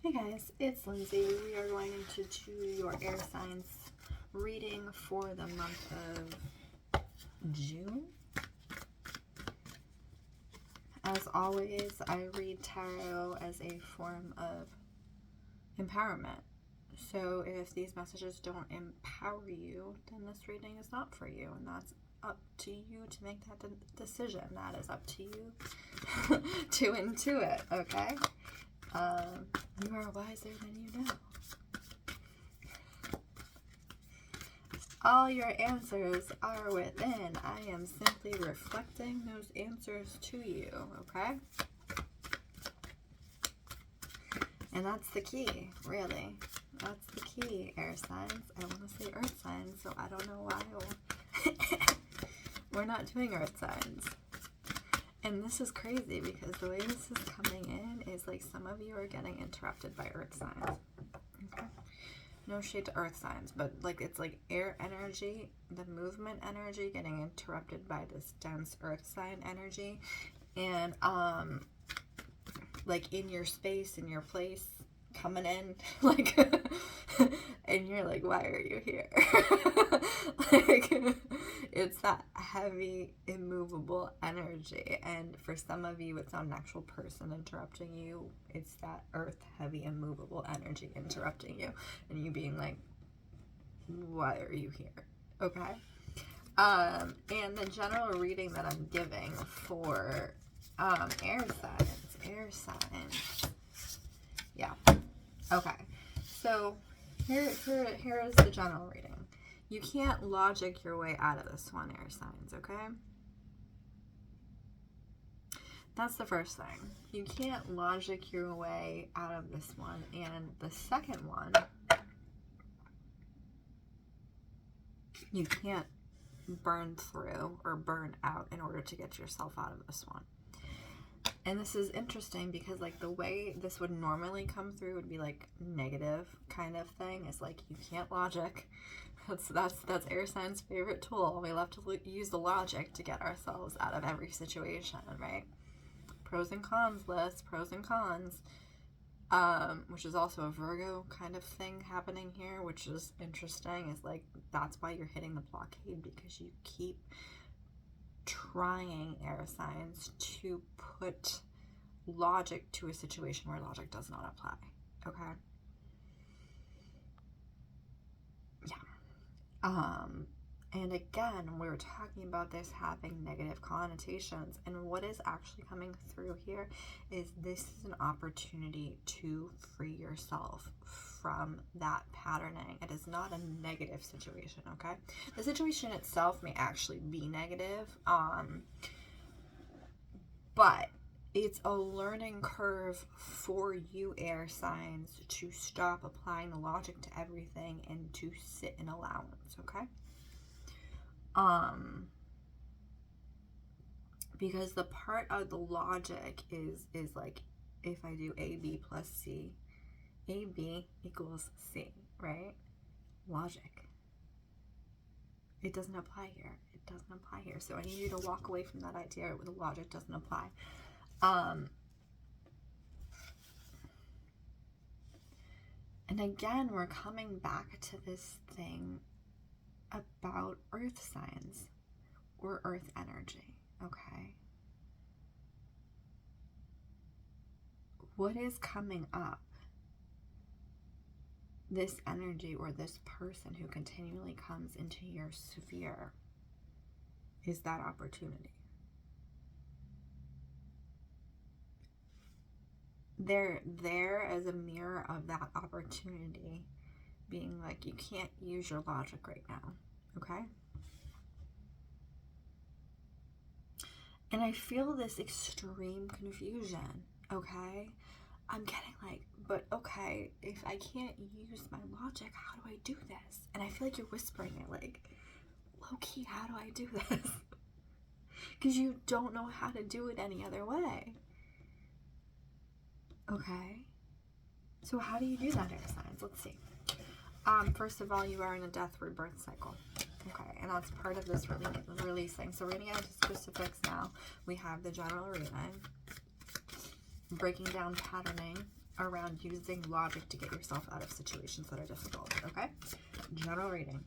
Hey guys, it's Lindsay. We are going to do your air signs reading for the month of June. As always, I read tarot as a form of empowerment. So if these messages don't empower you, then this reading is not for you, and that's up to you to make that decision. That is up to you to intuit, okay? You are wiser than you know. All your answers are within. I am simply reflecting those answers to you, okay? And that's the key, really. That's the key, air signs. I want to say earth signs, so I don't know why we're not doing earth signs. And this is crazy because the way this is coming in is like some of you are getting interrupted by earth signs. Okay? No shade to earth signs, but like it's like air energy, the movement energy getting interrupted by this dense earth sign energy. And like in your space, in your place, coming in, like, and you're like, why are you here? Like, it's that heavy, immovable energy. And for some of you, it's not an actual person interrupting you. It's that earth, heavy, immovable energy interrupting you. And you being like, why are you here? Okay? And the general reading that I'm giving for air signs. Yeah. Okay. So here is the general reading. You can't logic your way out of this one, air signs, okay? That's the first thing. You can't logic your way out of this one. And the second one, you can't burn through or burn out in order to get yourself out of this one. And this is interesting because like the way this would normally come through would be like negative kind of thing. It's like you can't logic. That's air signs' favorite tool. We love to use the logic to get ourselves out of every situation, right? Pros and cons list, pros and cons, which is also a Virgo kind of thing happening here, which is interesting. Is like that's why you're hitting the blockade, because you keep trying, air signs, to put logic to a situation where logic does not apply. Okay? Yeah. And again, we're talking about this having negative connotations, and what is actually coming through here is this is an opportunity to free yourself from that patterning. It is not a negative situation, okay? The situation itself may actually be negative, but it's a learning curve for you, air signs, to stop applying the logic to everything and to sit in allowance, okay? Because the part of the logic is like, if I do AB plus C, AB equals C, right? Logic. It doesn't apply here. It doesn't apply here. So I need you to walk away from that idea where the logic doesn't apply. And again, we're coming back to this thing about earth signs or earth energy, okay? What is coming up? This energy or this person who continually comes into your sphere is that opportunity. They're there as a mirror of that opportunity, being like, you can't use your logic right now, okay? And I feel this extreme confusion, okay? I'm getting like, but okay, if I can't use my logic, how do I do this? And I feel like you're whispering it, like, low-key, how do I do this? Because you don't know how to do it any other way. Okay? So how do you do that, air signs? Let's see. First of all, you are in a death rebirth cycle. Okay, and that's part of this releasing. So we're going to get into specifics now. We have the general reading, breaking down patterning, around using logic to get yourself out of situations that are difficult, okay? General reading.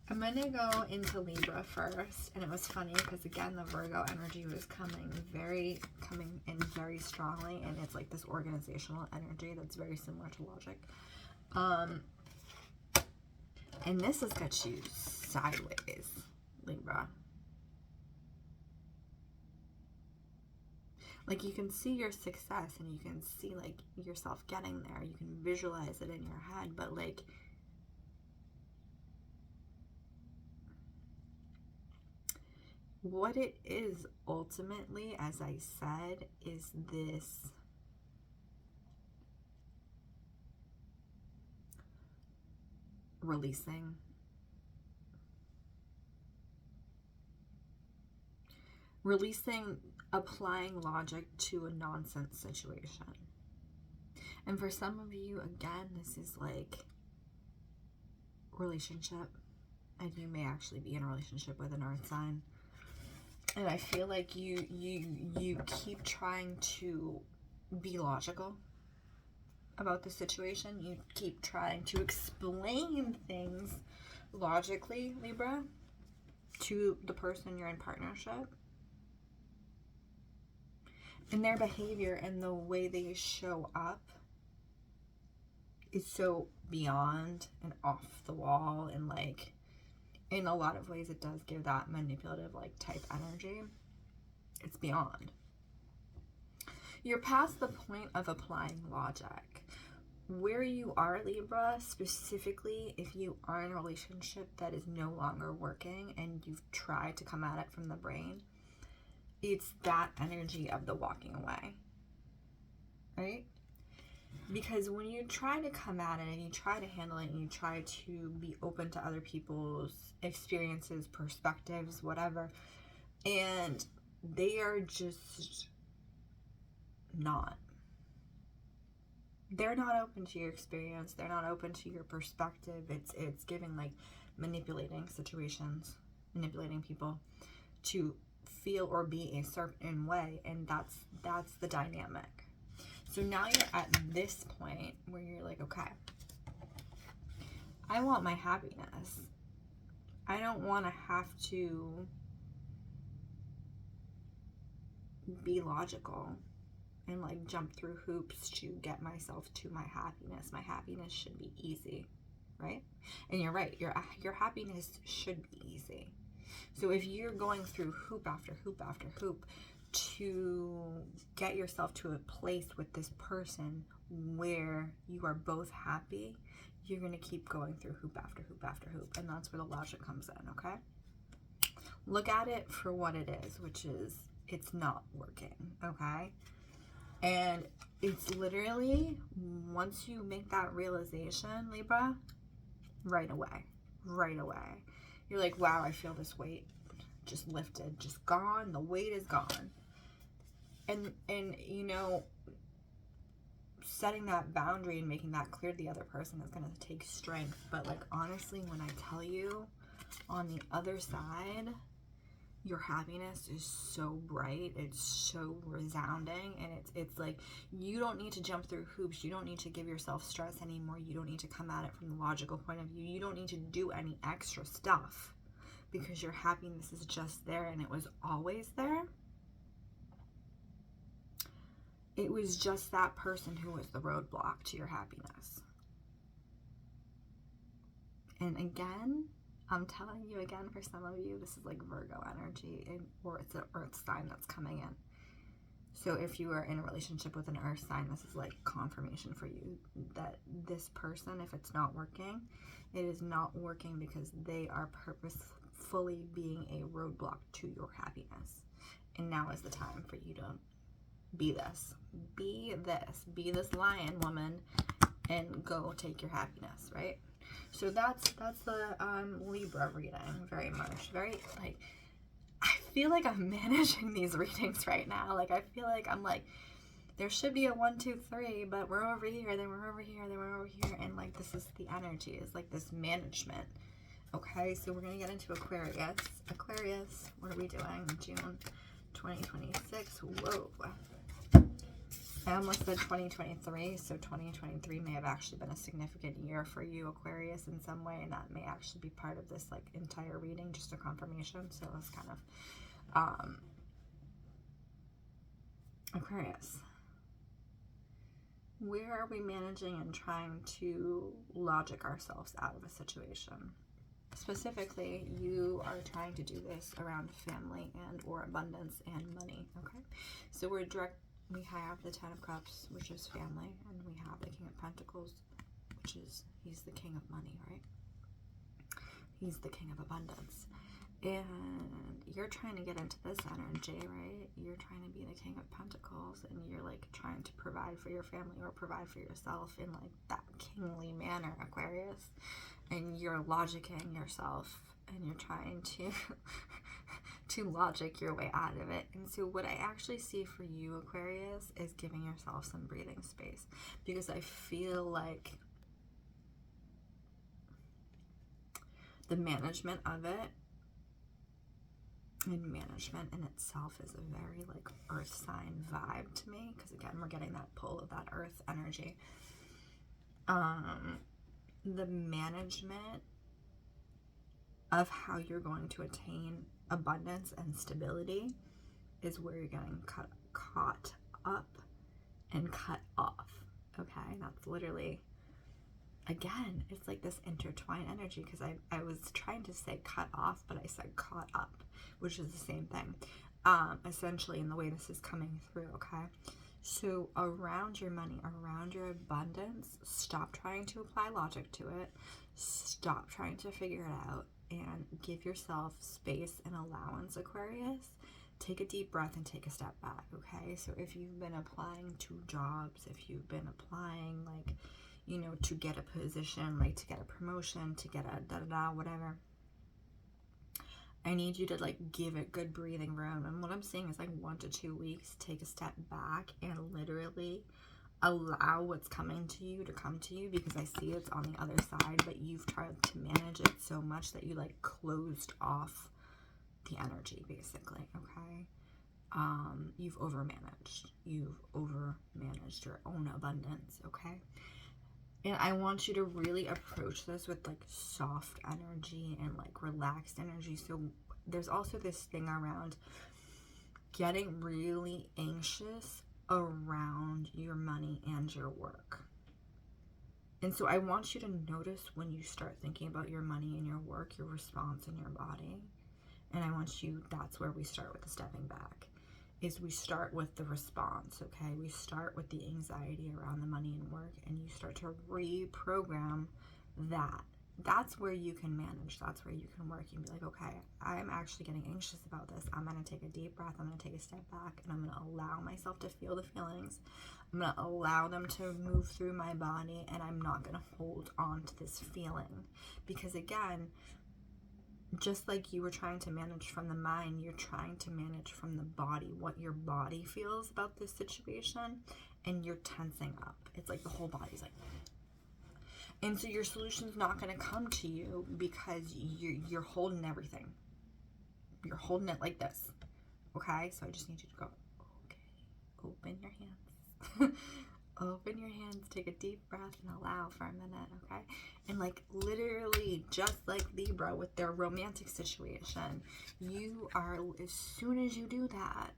I'm going to go into Libra first, and it was funny because, again, the Virgo energy was coming in very strongly, and it's like this organizational energy that's very similar to logic. And this has got you sideways, Libra. Like, you can see your success, and you can see, like, yourself getting there. You can visualize it in your head, but, like, what it is ultimately, as I said, is this releasing. Releasing, applying logic to a nonsense situation. And for some of you, again, this is like relationship. And you may actually be in a relationship with an earth sign. And I feel like you keep trying to be logical about the situation. You keep trying to explain things logically, Libra, to the person you're in partnership. And their behavior and the way they show up is so beyond and off the wall, and like, in a lot of ways, it does give that manipulative, like, type energy. It's beyond. You're past the point of applying logic. Where you are, Libra, specifically, if you are in a relationship that is no longer working and you've tried to come at it from the brain, it's that energy of the walking away, right? Because when you try to come at it and you try to handle it and you try to be open to other people's experiences, perspectives, whatever, and they are just not. They're not open to your experience. They're not open to your perspective. It's giving like manipulating situations, manipulating people to feel or be a certain way, and that's the dynamic. So now you're at this point where you're like, okay, I want my happiness. I don't want to have to be logical and like jump through hoops to get myself to my happiness. My happiness should be easy, right? And you're right, your happiness should be easy. So if you're going through hoop after hoop after hoop to get yourself to a place with this person where you are both happy, you're going to keep going through hoop after hoop after hoop. And that's where the logic comes in, okay? Look at it for what it is, which is it's not working, okay? And it's literally, once you make that realization, Libra, right away. You're like, wow, I feel this weight just lifted, just gone. The weight is gone. And you know, setting that boundary and making that clear to the other person is going to take strength. But like, honestly, when I tell you, on the other side, your happiness is so bright, it's so resounding, and it's like, you don't need to jump through hoops, you don't need to give yourself stress anymore, you don't need to come at it from the logical point of view, you don't need to do any extra stuff, because your happiness is just there, and it was always there. It was just that person who was the roadblock to your happiness. And again, I'm telling you again, for some of you, this is like Virgo energy, or it's an earth sign that's coming in. So if you are in a relationship with an earth sign, this is like confirmation for you that this person, if it's not working, it is not working because they are purposefully being a roadblock to your happiness. And now is the time for you to be this. Be this lion woman, and go take your happiness, right? So that's the Libra reading, very much. Very, like, I feel like I'm managing these readings right now. Like, I feel like I'm like, there should be a 1, 2, 3, but we're over here, then we're over here, then we're over here. And like, this is the energy, is like this management Okay, so we're going to get into Aquarius. Aquarius, what are we doing? June 2026. Whoa. I almost said 2023, so 2023 may have actually been a significant year for you, Aquarius, in some way, and that may actually be part of this, like, entire reading, just a confirmation. So it's kind of Aquarius. Where are we managing and trying to logic ourselves out of a situation? Specifically, you are trying to do this around family and or abundance and money, okay? So we have the Ten of Cups, which is family, and we have the King of Pentacles, which is, he's the king of money, right? He's the king of abundance. And you're trying to get into this energy, right? You're trying to be the King of Pentacles, and you're like trying to provide for your family or provide for yourself in like that kingly manner, Aquarius. And you're logicking yourself, and you're trying to to logic your way out of it. And so what I actually see for you, Aquarius, is giving yourself some breathing space, because I feel like the management of it, and management in itself, is a very like earth sign vibe to me, because again, we're getting that pull of that earth energy. The management of how you're going to attain abundance and stability is where you're getting caught up and cut off. Okay, that's literally, again, it's like this intertwined energy, because I was trying to say cut off, but I said caught up, which is the same thing, essentially, in the way this is coming through, okay? So around your money, around your abundance, stop trying to apply logic to it. Stop trying to figure it out, and give yourself space and allowance, Aquarius. Take a deep breath and take a step back, okay? So if you've been applying to jobs, if you've been applying, like, you know, to get a position, like to get a promotion, to get a da-da-da, whatever, I need you to like give it good breathing room. And what I'm saying is like 1 to 2 weeks, take a step back and literally allow what's coming to you to come to you, because I see it's on the other side, but you've tried to manage it so much that you like closed off the energy, basically, okay? You've overmanaged. You've overmanaged your own abundance, okay? And I want you to really approach this with like soft energy and like relaxed energy. So there's also this thing around getting really anxious around your money and your work. And so I want you to notice when you start thinking about your money and your work, your response in your body. And I want you, that's where we start with the stepping back. Is we start with the response, okay? We start with the anxiety around the money and work, and you start to reprogram that. That's where you can manage. That's where you can work. You can be like, okay, I'm actually getting anxious about this. I'm going to take a deep breath. I'm going to take a step back, and I'm going to allow myself to feel the feelings. I'm going to allow them to move through my body, and I'm not going to hold on to this feeling. Because again, just like you were trying to manage from the mind, you're trying to manage from the body, what your body feels about this situation, and you're tensing up. It's like the whole body's like, and so your solution's not going to come to you because you're holding everything. You're holding it like this, okay? So I just need you to go, okay, open your hands. Open your hands, take a deep breath, and allow for a minute, okay? And like literally, just like Libra with their romantic situation, you are, as soon as you do that,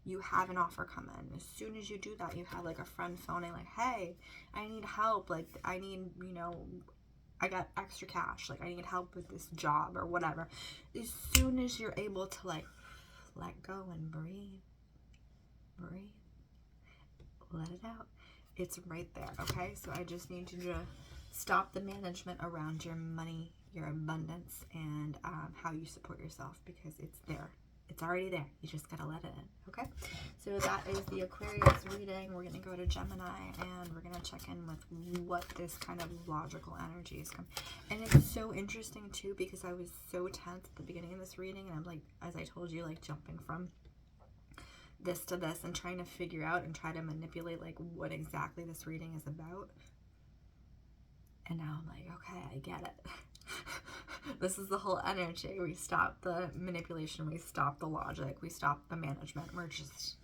you have an offer come in. As soon as you do that, you have like a friend phoning like, hey, I need help. Like, I need, you know, I got extra cash. Like, I need help with this job or whatever. As soon as you're able to like let go and breathe, let it out. It's right there, okay? So I just need you to stop the management around your money, your abundance, and how you support yourself, because it's there. It's already there. You just gotta let it in, okay? So that is the Aquarius reading. We're gonna go to Gemini, and we're gonna check in with what this kind of logical energy is coming. And it's so interesting too, because I was so tense at the beginning of this reading, and I'm like, as I told you, like jumping from this to this and trying to figure out and try to manipulate like what exactly this reading is about. And now I'm like, okay, I get it. This is the whole energy. We stop the manipulation. We stop the logic. We stop the management. We're just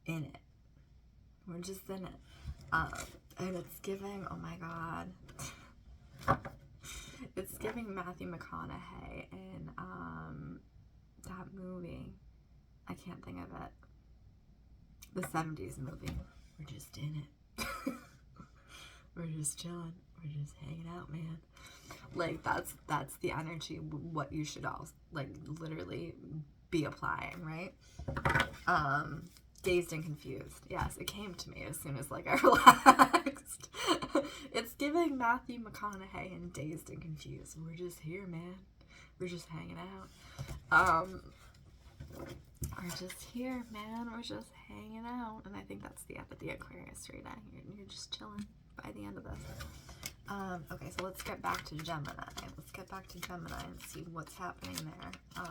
in it. We're just in it. And it's giving, oh my God. It's giving Matthew McConaughey in that movie. I can't think of it. The 70s movie. We're just in it. We're just chilling. We're just hanging out, man. Like, that's the energy, what you should all, like, literally be applying, right? Dazed and confused. Yes, it came to me as soon as, like, I relaxed. It's giving Matthew McConaughey in Dazed and Confused. We're just here, man. We're just hanging out. We're just here, man. We're just hanging out. And I think that's the Aquarius reading. You're just chilling by the end of this. Okay, so let's get back to Gemini. Let's get back to Gemini and see what's happening there.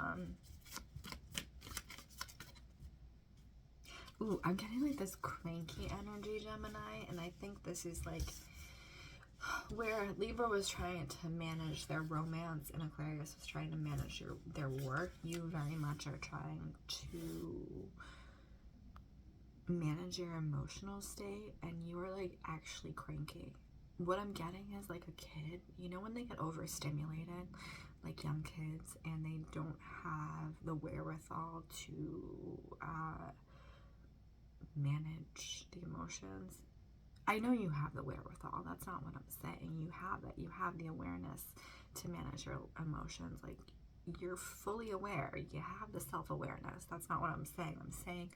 Ooh, I'm getting like this cranky energy, Gemini, and I think this is like where Libra was trying to manage their romance and Aquarius was trying to manage their work. You very much are trying to manage your emotional state, and you are like actually cranky. What I'm getting is like a kid, you know, when they get overstimulated, like young kids, and they don't have the wherewithal to manage the emotions. I know you have the wherewithal. That's not what I'm saying. You have it. You have the awareness to manage your emotions. Like, you're fully aware. You have the self-awareness. That's not what I'm saying. I'm saying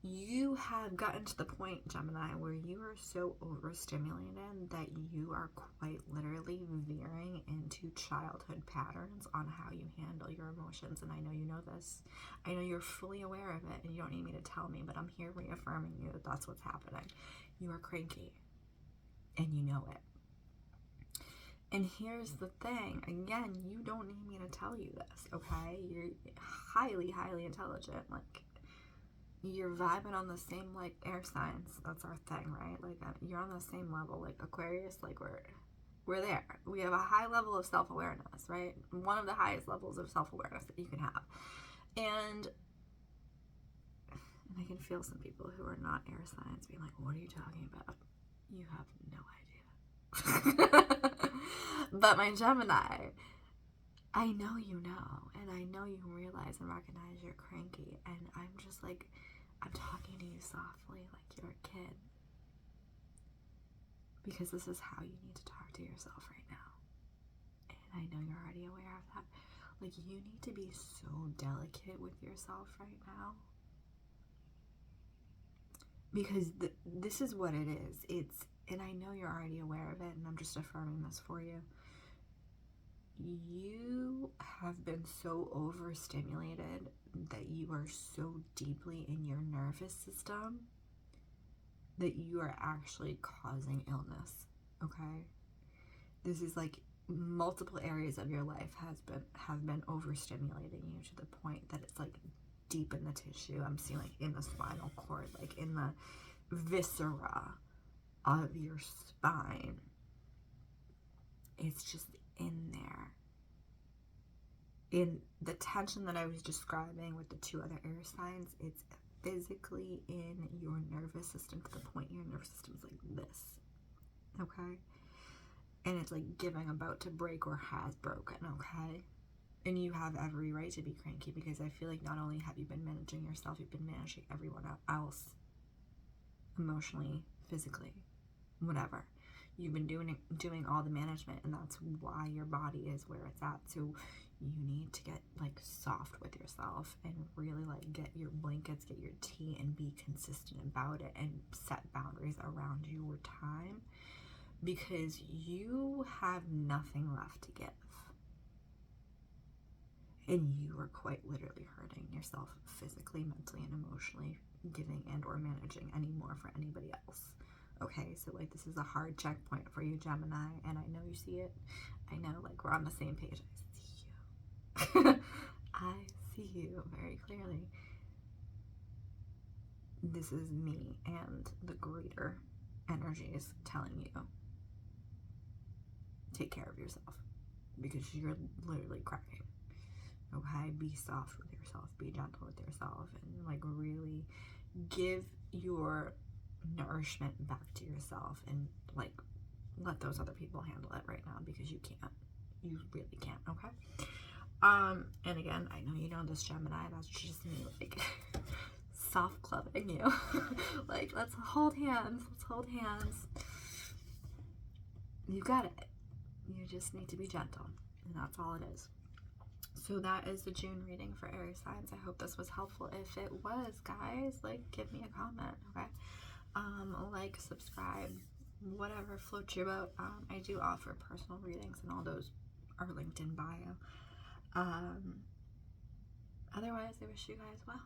you have gotten to the point, Gemini, where you are so overstimulated that you are quite literally veering into childhood patterns on how you handle your emotions. And I know you know this. I know you're fully aware of it, and you don't need me to tell me, but I'm here reaffirming you that that's what's happening. You are cranky, and you know it. And here's the thing. Again, you don't need me to tell you this, okay? You're highly, highly intelligent. Like, you're vibing on the same, like, air signs. That's our thing, right? Like, you're on the same level. Like, Aquarius, like, we're there. We have a high level of self-awareness, right? One of the highest levels of self-awareness that you can have. And I can feel some people who are not air signs being like, what are you talking about? You have no idea. But my Gemini, I know you know, and I know you realize and recognize you're cranky, and I'm just like, I'm talking to you softly like you're a kid, because this is how you need to talk to yourself right now, and I know you're already aware of that. Like, you need to be so delicate with yourself right now, because this is what it is. And I know you're already aware of it, and I'm just affirming this for you. You have been so overstimulated that you are so deeply in your nervous system that you are actually causing illness, okay? This is like multiple areas of your life have been overstimulating you to the point that it's like deep in the tissue. I'm seeing like in the spinal cord, like in the viscera of your spine. It's just in there. In the tension that I was describing with the two other air signs, it's physically in your nervous system to the point your nervous system is like this, okay? And it's like giving about to break or has broken, okay? And you have every right to be cranky, because I feel like not only have you been managing yourself, you've been managing everyone else emotionally, physically, whatever. You've been doing all the management, and that's why your body is where it's at. So you need to get like soft with yourself and really like get your blankets, get your tea, and be consistent about it, and set boundaries around your time, because you have nothing left to give. And you are quite literally hurting yourself physically, mentally, and emotionally, giving and or managing any more for anybody else. Okay, so like this is a hard checkpoint for you, Gemini, and I know you see it. I know, like, we're on the same page. I see you. I see you very clearly. This is me and the greater energies telling you, take care of yourself. because you're literally cracking. Okay, be soft with yourself, be gentle with yourself, and like really give your nourishment back to yourself, and like let those other people handle it right now, because you can't. You really can't. Okay. And again, I know you know this, Gemini. That's just me, like soft clubbing you. Like, let's hold hands. Let's hold hands. You got it. You just need to be gentle, and that's all it is. So that is the June reading for Aries signs. I hope this was helpful. If it was, guys, like, give me a comment, okay? Like, subscribe, whatever floats your boat. I do offer personal readings, and all those are linked in bio. Otherwise, I wish you guys well.